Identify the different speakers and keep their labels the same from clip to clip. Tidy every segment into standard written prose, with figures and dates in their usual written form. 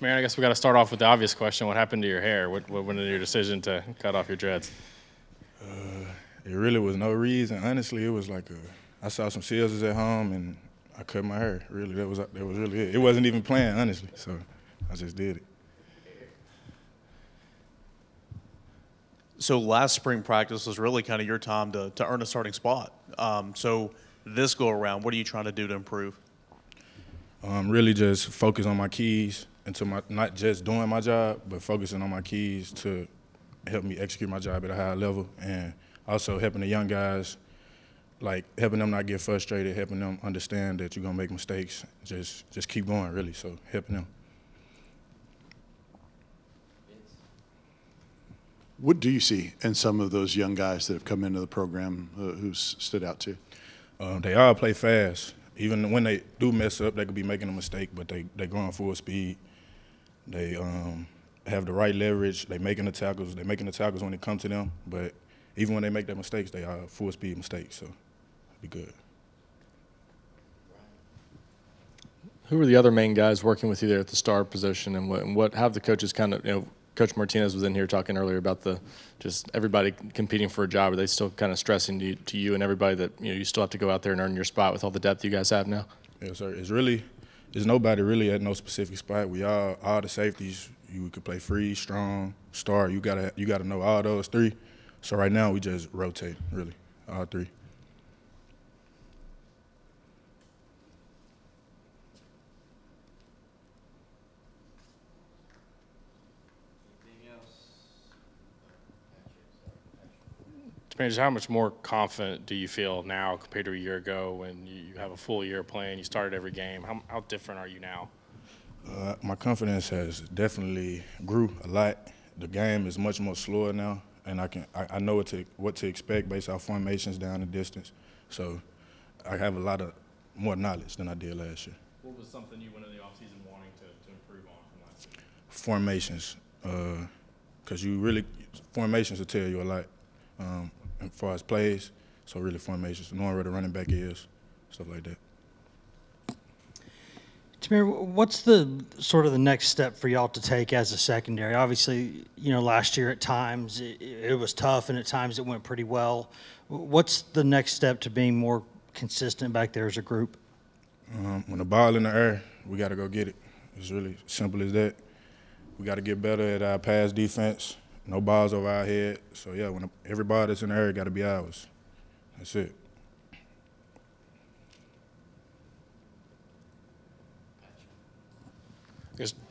Speaker 1: Tamarion, I guess we got to start off with the obvious question. What happened to your hair? What went into your decision to cut off your dreads?
Speaker 2: It really was no reason. Honestly, it was like I saw some scissors at home and I cut my hair. Really, that was really it. It wasn't even planned, honestly. So I just did it.
Speaker 3: So last spring practice was really kind of your time to earn a starting spot. So this go around, what are you trying to do to improve?
Speaker 2: Really just focus on my keys into not just doing my job, but focusing on my keys to help me execute my job at a higher level, and also helping the young guys, like helping them not get frustrated, helping them understand that you're gonna make mistakes. Just keep going, really. So helping them.
Speaker 4: What do you see in some of those young guys that have come into the program who stood out to you?
Speaker 2: They all play fast. Even when they do mess up, they could be making a mistake, but they going full speed. They have the right leverage. They making the tackles. They making the tackles when it comes to them. But even when they make their mistakes, they are full speed mistakes. So it'll be good.
Speaker 5: Who were the other main guys working with you there at the star position, and what have the coaches kind of Coach Martinez was in here talking earlier about just everybody competing for a job. Are they still kind of stressing to you and everybody that you still have to go out there and earn your spot with all the depth you guys have now?
Speaker 2: Yes, sir. There's nobody really at no specific spot. We all the safeties. You could play free, strong, star. You gotta know all those three. So right now we just rotate, really, all three.
Speaker 1: Just how much more confident do you feel now compared to a year ago when you have a full year playing, you started every game? How different are you now?
Speaker 2: My confidence has definitely grew a lot. The game is much more slower now, and I know what to expect based off formations down the distance. So I have a lot of more knowledge than I did last year.
Speaker 1: What was something you went into the offseason wanting to improve on from last year?
Speaker 2: Formations, because formations will tell you a lot. As far as plays, so really formations, knowing where the running back is, stuff like that.
Speaker 6: Tamir, what's the sort of the next step for y'all to take as a secondary? Obviously, last year at times it was tough and at times it went pretty well. What's the next step to being more consistent back there as a group?
Speaker 2: When the ball in the air, we got to go get it. It's really simple as that. We got to get better at our pass defense. No balls over our head. So, yeah, when every ball that's in the air got to be ours. That's it.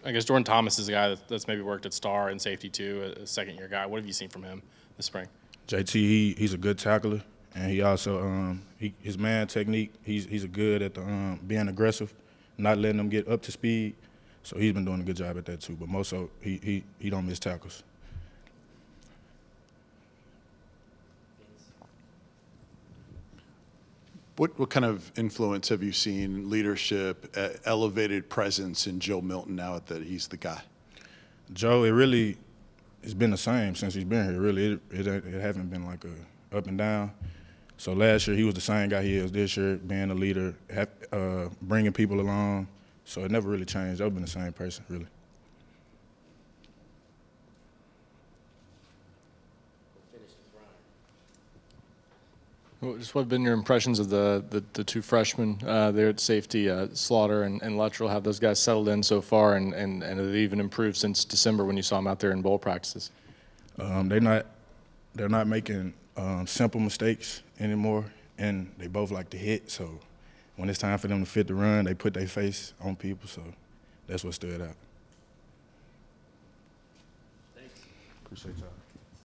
Speaker 1: I guess Jordan Thomas is a guy that's maybe worked at Star and safety too, a second-year guy. What have you seen from him this spring?
Speaker 2: JT, he's a good tackler, and he also his man technique. He's a good at being aggressive, not letting them get up to speed. So he's been doing a good job at that too. But most so he don't miss tackles.
Speaker 4: What kind of influence have you seen, leadership, elevated presence in Joe Milton now that he's the guy?
Speaker 2: Joe, it's been the same since he's been here. Really, it haven't been like a up and down. So last year he was the same guy he is this year, being a leader, bringing people along. So it never really changed. I've been the same person, really.
Speaker 5: Just what have been your impressions of the two freshmen there at safety, Slaughter and Luttrell? Have those guys settled in so far, and have they even improved since December when you saw them out there in bowl practices?
Speaker 2: They're not making simple mistakes anymore, and they both like to hit. So when it's time for them to fit the run, they put their face on people. So that's what stood out.
Speaker 3: Thanks.
Speaker 2: Appreciate y'all.